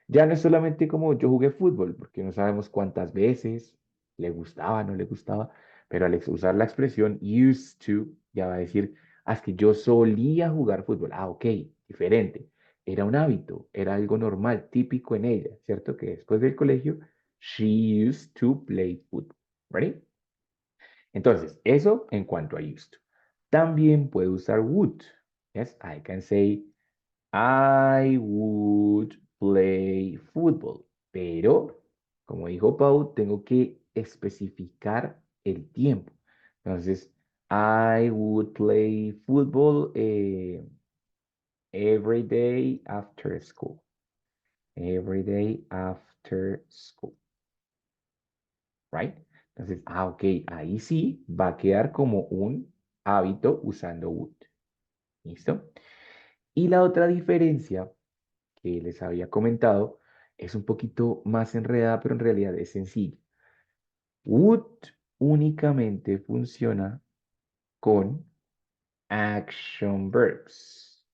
Ya no es solamente como yo jugué fútbol, porque no sabemos cuántas veces le gustaba, no le gustaba, pero al usar la expresión used to, ya va a decir, es que yo solía jugar fútbol. Ah, ok, diferente. Era un hábito, era algo normal, típico en ella, ¿cierto? Que después del colegio, she used to play football. ¿Ready? Entonces, eso en cuanto a used to. También puedo usar would. Yes, I can say, I would play football. Pero, como dijo Pau, tengo que especificar el tiempo. Entonces, I would play football every day after school. Every day after school. Right? Entonces, ok, ahí sí va a quedar como un hábito usando would. ¿Listo? Y la otra diferencia que les había comentado es un poquito más enredada, pero en realidad es sencilla. Would únicamente funciona con action verbs.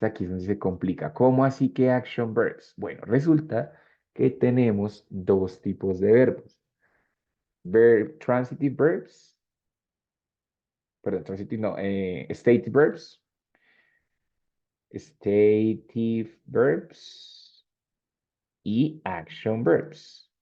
Aquí es donde se complica. ¿Cómo así que action verbs? Bueno, resulta que tenemos dos tipos de verbos. Transitive verbs, perdón, transitive no, stative verbs, stative verbs y action verbs.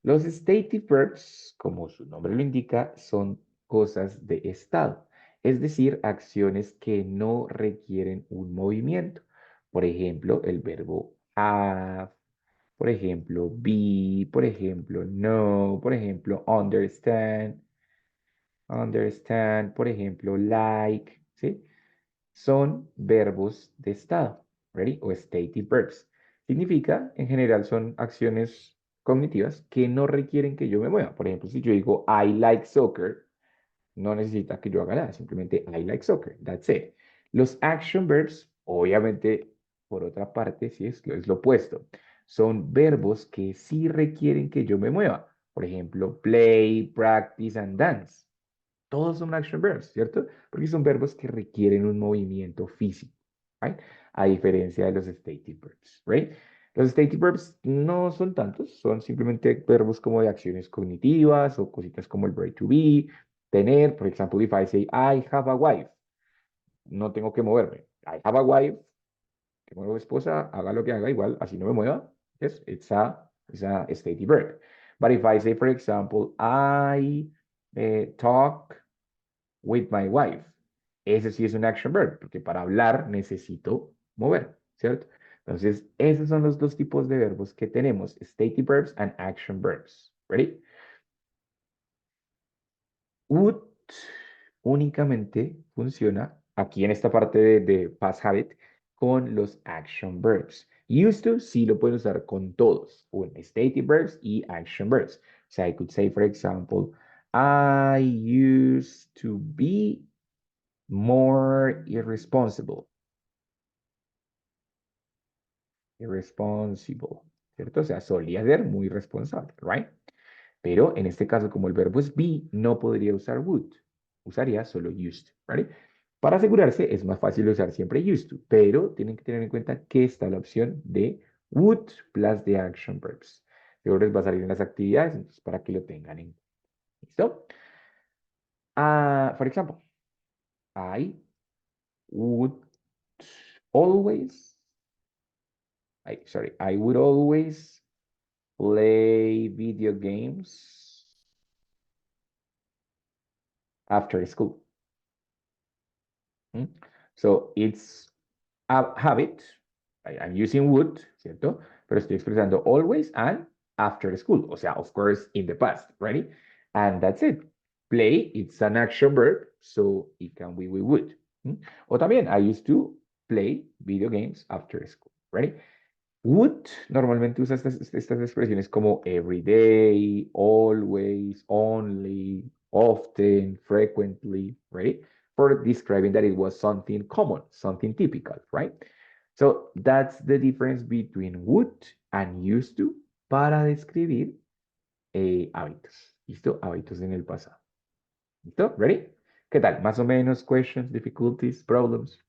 Los stative verbs, como su nombre lo indica, son cosas de estado, es decir, acciones que no requieren un movimiento. Por ejemplo, el verbo have, por ejemplo, be, por ejemplo, know, por ejemplo, understand, por ejemplo, like, ¿sí? Son verbos de estado, ¿ready? O stative verbs. Significa, en general, son acciones cognitivas que no requieren que yo me mueva. Por ejemplo, si yo digo I like soccer, no necesita que yo haga nada, simplemente I like soccer, that's it. Los action verbs, obviamente, por otra parte, sí es lo opuesto. Son verbos que sí requieren que yo me mueva. Por ejemplo, play, practice and dance. Todos son action verbs, ¿cierto? Porque son verbos que requieren un movimiento físico, ¿right? A diferencia de los stative verbs, ¿right? Los stative verbs no son tantos, son simplemente verbos como de acciones cognitivas o cositas como el verb to be, tener, por ejemplo, if I say I have a wife, no tengo que moverme. I have a wife, tengo esposa, haga lo que haga, igual, así no me mueva. Yes, it's a stative verb. But if I say, for example, I talk with my wife. Ese sí es un action verb, porque para hablar necesito mover, ¿cierto? Entonces, esos son los dos tipos de verbos que tenemos, stative verbs and action verbs. ¿Ready? Would únicamente funciona aquí en esta parte de past habit con los action verbs. Used to sí lo pueden usar con todos, con stative verbs y action verbs. O sea, I could say, for example, I used to be more irresponsible. Irresponsible, ¿cierto? O sea, solía ser muy responsable, right? Pero en este caso, como el verbo es be, no podría usar would. Usaría solo used, right? Para asegurarse, es más fácil usar siempre used to, pero tienen que tener en cuenta que está la opción de would plus the action verbs. Luego les va a salir en las actividades, entonces para que lo tengan en cuenta. ¿Listo? For example, I would always, I would always play video games after school. So it's a habit. I'm using would, ¿cierto? Pero estoy expresando always and after school. O sea, of course, in the past, ready? And that's it. Play, it's an action verb, so it can be we would. O también, I used to play video games after school, ready? Would normalmente usa estas expresiones como every day, always, only, often, frequently, right? For describing that it was something common, something typical, right? So that's the difference between would and used to para describir hábitos. ¿Listo? Hábitos en el pasado. ¿Listo? ¿Ready? ¿Qué tal? Más o menos, questions, difficulties, problems.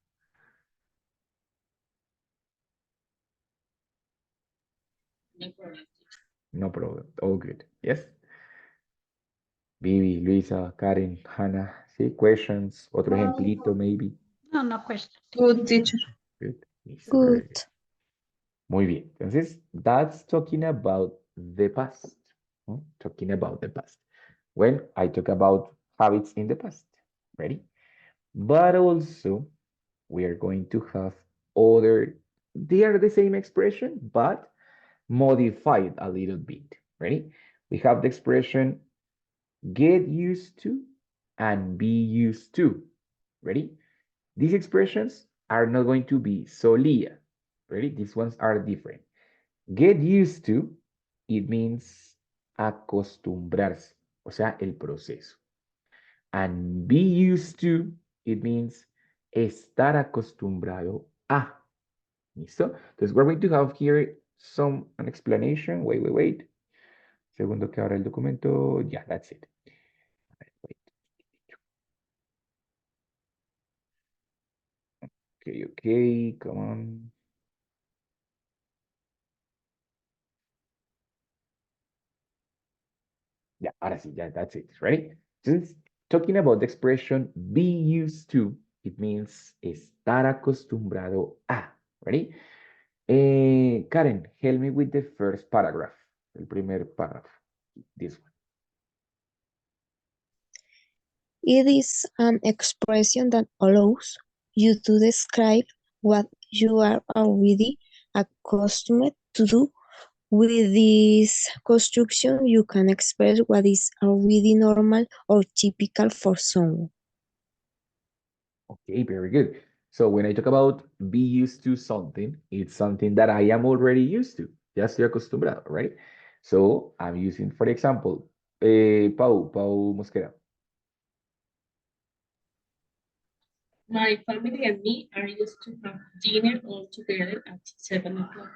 No problem. No problem. All good. Yes? Vivi, Luisa, Karen, Hannah. ¿Sí? Questions. Otro ejemplito, maybe. No, no question. Good teacher. Good. Listo, Good. perfect. Muy bien. Entonces, that's talking about the past. ¿No? Talking about the past. When I talk about habits in the past. Ready? But also, we are going to have other, they are the same expression, but modified a little bit. Ready? We have the expression get used to and be used to. Ready? These expressions are not going to be solía. Ready? These ones are different. Get used to, it means acostumbrarse, o sea, el proceso. And be used to, it means estar acostumbrado a. ¿Listo? Entonces, we're going to have here an explanation. Wait. Segundo que abra el documento. Yeah, that's it. Wait. Okay, come on. Yeah, ahora sí, yeah, that's it. Ready? Since talking about the expression be used to, it means estar acostumbrado a. Ready? Karen, help me with the first paragraph. El primer párrafo. This one. It is an expression that allows you to describe what you are already accustomed to do. With this construction, you can express what is already normal or typical for someone. Okay, very good. So when I talk about be used to something, it's something that I am already used to. Ya estoy acostumbrado, right? So I'm using, for example, Pau Mosquera. My family and me are used to have dinner all together at 7 o'clock.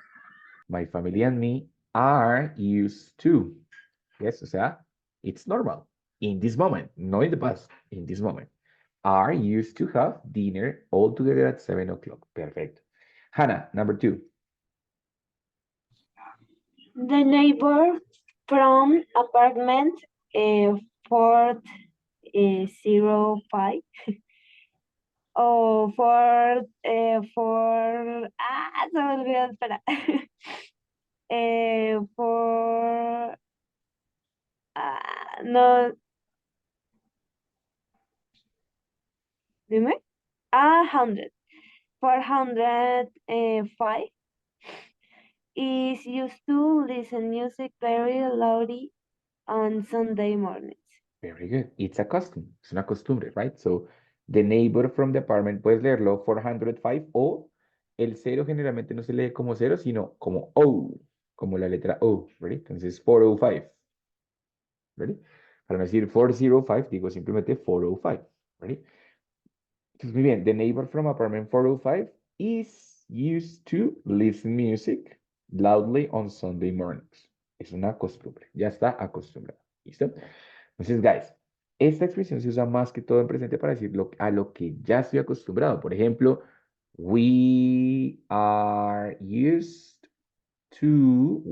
My family and me are used to. Yes, o sea, it's normal. In this moment, not in the past, in this moment. Are used to have dinner all together at 7 o'clock. Perfect. Hannah, number 2. The neighbor from apartment 405 o se me olvidó, espera. No, dime. 405 is used to listen music very loudly on Sunday mornings. Very good. It's a custom. Es una costumbre, right? So, the neighbor from the apartment, puedes leerlo 405 o el cero generalmente no se lee como cero, sino como O, como la letra O, ¿ready? Entonces, 405, ¿ready? Para no decir 405, digo simplemente 405, ¿ready? Entonces, muy bien. The neighbor from apartment 405 is used to listen music loudly on Sunday mornings. Es una costumbre. Ya está acostumbrado. ¿Listo? Entonces, guys, esta expresión se usa más que todo en presente para decir a lo que ya estoy acostumbrado. Por ejemplo, we are used to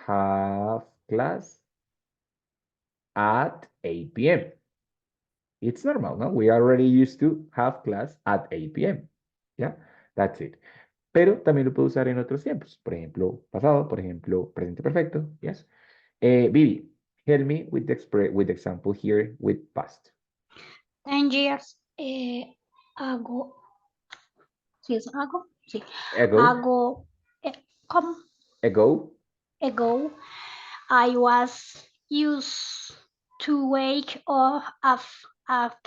have class at 8 p.m. It's normal, no? We are already used to have class at 8 p.m. ¿Ya? That's it. Pero también lo puedo usar en otros tiempos. Por ejemplo, pasado, por ejemplo, presente perfecto. Yes. Vivi, help me with the example here with past. 10 years ago. ¿Sí es ago? Sí. Ago. ¿Cómo? Ago. Ago, I was used to wake up at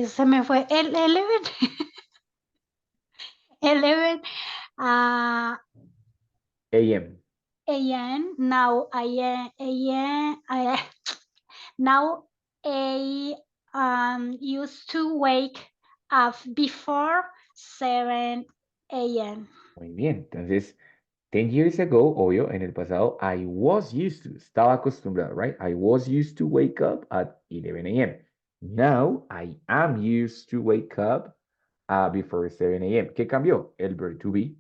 se me fue el 11 11 AM. a.m. Now I now used to wake up before 7 a.m. Muy bien, entonces 10 years ago, obvio, en el pasado, I was used to, estaba acostumbrado, right? I was used to wake up at 11 a.m. Now, I am used to wake up before 7 a.m. ¿Qué cambió? El verb to be.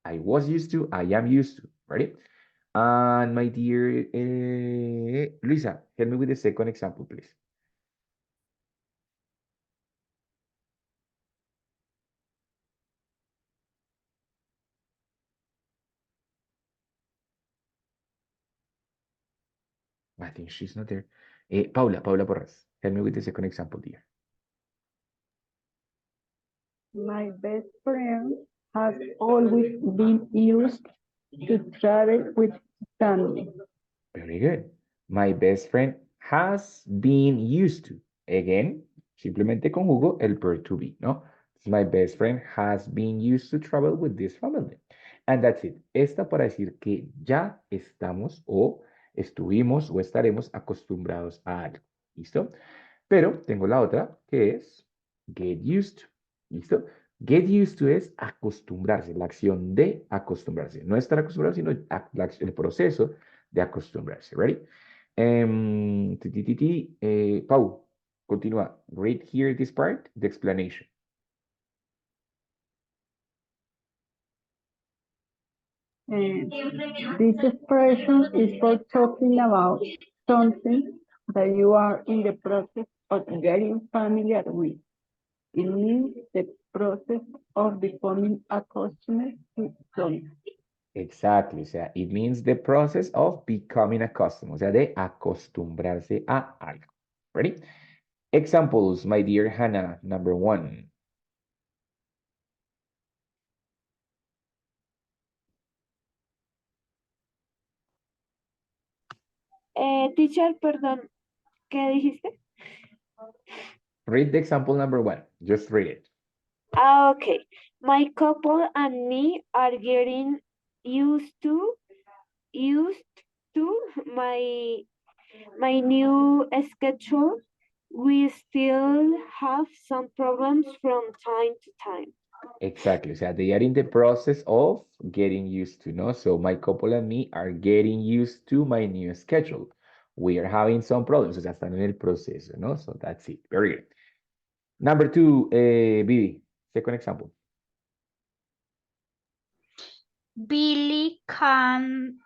I was used to, I am used to, ready? And my dear Luisa, help me with the second example, please. I think she's not there. Paula Porras, help me with the second example, dear. My best friend has always been used to travel with family. Very good. My best friend has been used to. Again, simplemente conjugo el verb to be, ¿no? My best friend has been used to travel with this family. And that's it. Esta para decir que ya estamos o estuvimos o estaremos acostumbrados a algo. ¿Listo? Pero tengo la otra que es get used to. ¿Listo? Get used to es acostumbrarse, la acción de acostumbrarse. No estar acostumbrado, sino el proceso de acostumbrarse. ¿Ready? Pau, continúa. Read here this part, the explanation. This expression is for talking about something that you are in the process of getting familiar with. It means the process of becoming accustomed to something. Exactly, o sea, it means the process of becoming accustomed, o sea, de acostumbrarse a algo. Ready? Examples, my dear Hannah, number 1. Teacher, perdón, ¿qué dijiste? Read the example number 1. Just read it. Okay. My couple and me are getting used to my new schedule. We still have some problems from time to time. Exactly, o sea, they are in the process of getting used to, ¿no? So my couple and me are getting used to my new schedule. We are having some problems, o sea, están en el proceso, ¿no? So that's it. Very good. Number 2, Vivi, second example. Billy can't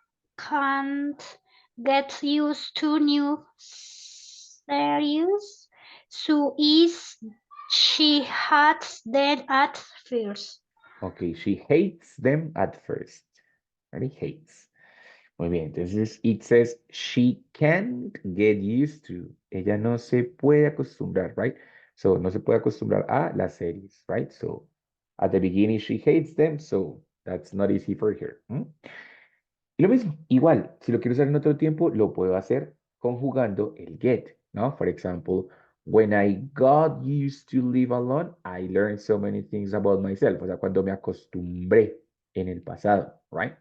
get used to new series, so she hates them at first. Okay, she hates them at first. Ready? Hates. Muy bien, entonces it says she can't get used to. Ella no se puede acostumbrar, right? So, no se puede acostumbrar a las series, right? So, at the beginning she hates them, so that's not easy for her. Y lo mismo, igual, si lo quiero usar en otro tiempo, lo puedo hacer conjugando el get, ¿no? For example, when I got used to live alone, I learned so many things about myself. O sea, cuando me acostumbré en el pasado, right?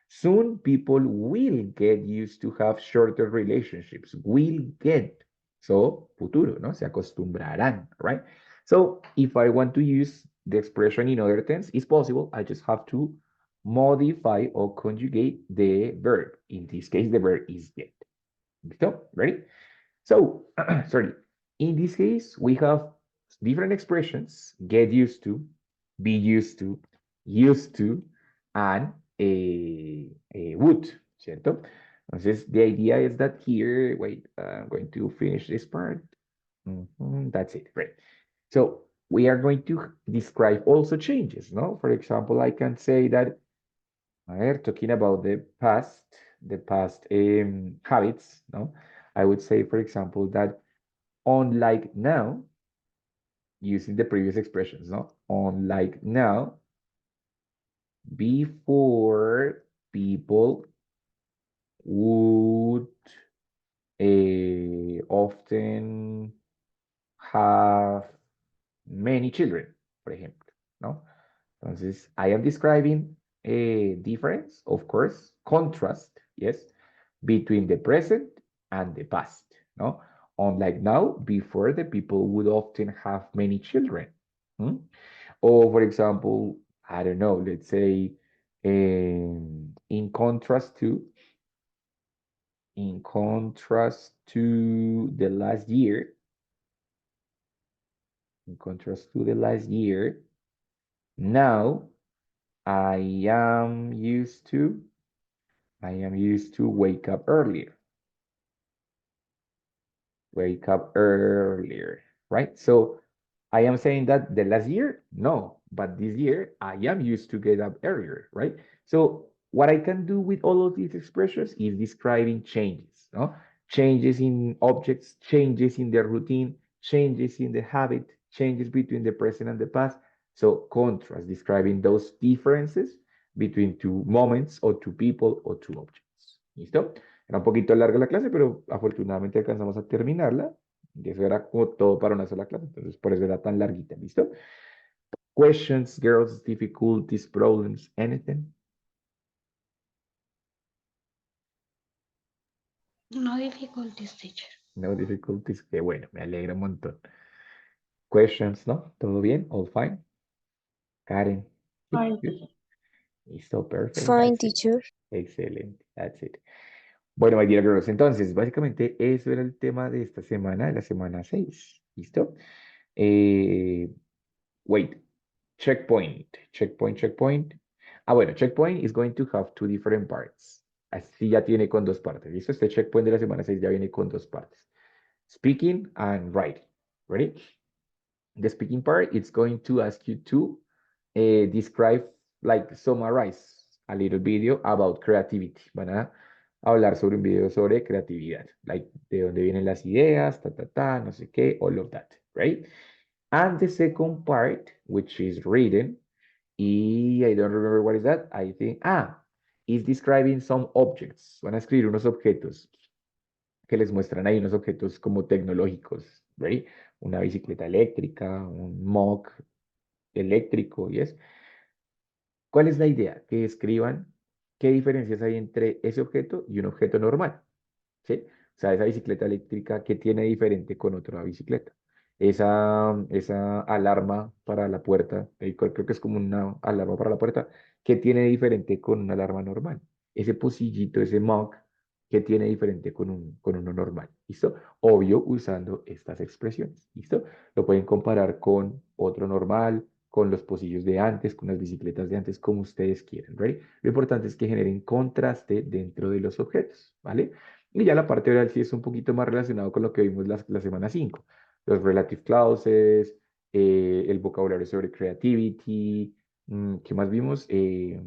Soon people will get used to have shorter relationships. Will get. So, futuro, ¿no? Se acostumbrarán, right? So, if I want to use the expression in other tense, it's possible. I just have to modify or conjugate the verb. In this case, the verb is get. ¿Listo? Ready? So, sorry. In this case, we have different expressions: get used to, be used to, and would, ¿cierto? Entonces, the idea is that here, wait, I'm going to finish this part. That's it, right? So, we are going to describe also changes, no? For example, I can say that, talking about the past habits, no? I would say, for example, that unlike now, using the previous expressions, no? Unlike now, before people would often have many children, por ejemplo, ¿no? Entonces, I am describing a difference, of course, contrast, yes, between the present and the past, ¿no? Unlike now, before the people would often have many children. Hmm? Or for example, I don't know, let's say in contrast to the last year, now I am used to wake up earlier. Right? So I am saying that the last year, no, but this year I am used to get up earlier, right? So what I can do with all of these expressions is describing changes, no? Changes in objects, changes in their routine, changes in the habit, changes between the present and the past. So contrast, describing those differences between two moments or two people or two objects. ¿Listo? Era un poquito larga la clase, pero afortunadamente alcanzamos a terminarla. Y eso era como todo para una sola clase, entonces por eso era tan larguita, ¿listo? Questions, girls, difficulties, problems, anything? No difficulties, teacher. No difficulties, qué bueno, me alegra un montón. Questions, ¿no? ¿Todo bien? All fine? Karen? Sí, Fine. good. Listo, perfect. Fine, That's it. teacher. Excelente, that's it. Bueno, my dear girls, entonces, básicamente eso era el tema de esta semana, de la semana 6. ¿Listo? Wait, checkpoint. Ah, bueno, checkpoint is going to have two different parts. Así ya tiene con dos partes. ¿Listo? Este checkpoint de la semana 6 ya viene con dos partes. Speaking and writing. Ready? The speaking part, it's going to ask you to describe, like summarize a little video about creativity. Van a hablar sobre un video sobre creatividad. Like, de dónde vienen las ideas, no sé qué, all of that, right? And the second part, which is written, I don't remember what is that. I think, is describing some objects. Van a escribir unos objetos que les muestran ahí, unos objetos como tecnológicos, right? Una bicicleta eléctrica, un mug eléctrico, ¿yes? ¿Cuál es la idea? Que escriban qué diferencias hay entre ese objeto y un objeto normal, ¿sí? O sea, esa bicicleta eléctrica, ¿qué tiene diferente con otra bicicleta? Esa alarma para la puerta, creo que es como una alarma para la puerta, ¿qué tiene diferente con una alarma normal? Ese pocillito, ese mug, ¿qué tiene diferente con uno normal? ¿Listo? Obvio, usando estas expresiones, ¿listo? Lo pueden comparar con otro normal, con los pocillos de antes, con las bicicletas de antes, como ustedes quieran, ¿right? Lo importante es que generen contraste dentro de los objetos, ¿vale? Y ya la parte oral sí es un poquito más relacionado con lo que vimos la semana 5. Los relative clauses, el vocabulario sobre creativity, ¿qué más vimos? ¿Qué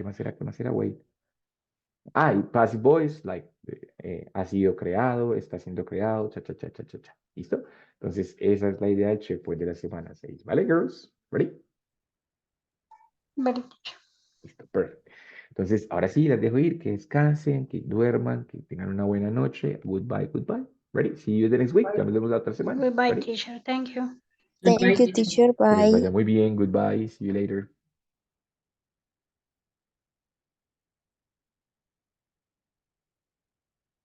más era? ¿Qué más era? Wait. Y passive voice, like, ha sido creado, está siendo creado, cha. ¿Listo? Entonces, esa es la idea del checkpoint de la semana 6. ¿Vale, girls? ¿Ready? Very teacher. Listo, perfecto. Entonces, ahora sí, las dejo ir, que descansen, que duerman, que tengan una buena noche. Goodbye. Ready? See you the next week. Ya nos vemos la otra semana. Goodbye, Ready? teacher. Thank you. Thank Goodbye, you, teacher. teacher. Que les Bye. vaya muy bien. Goodbye. See you later.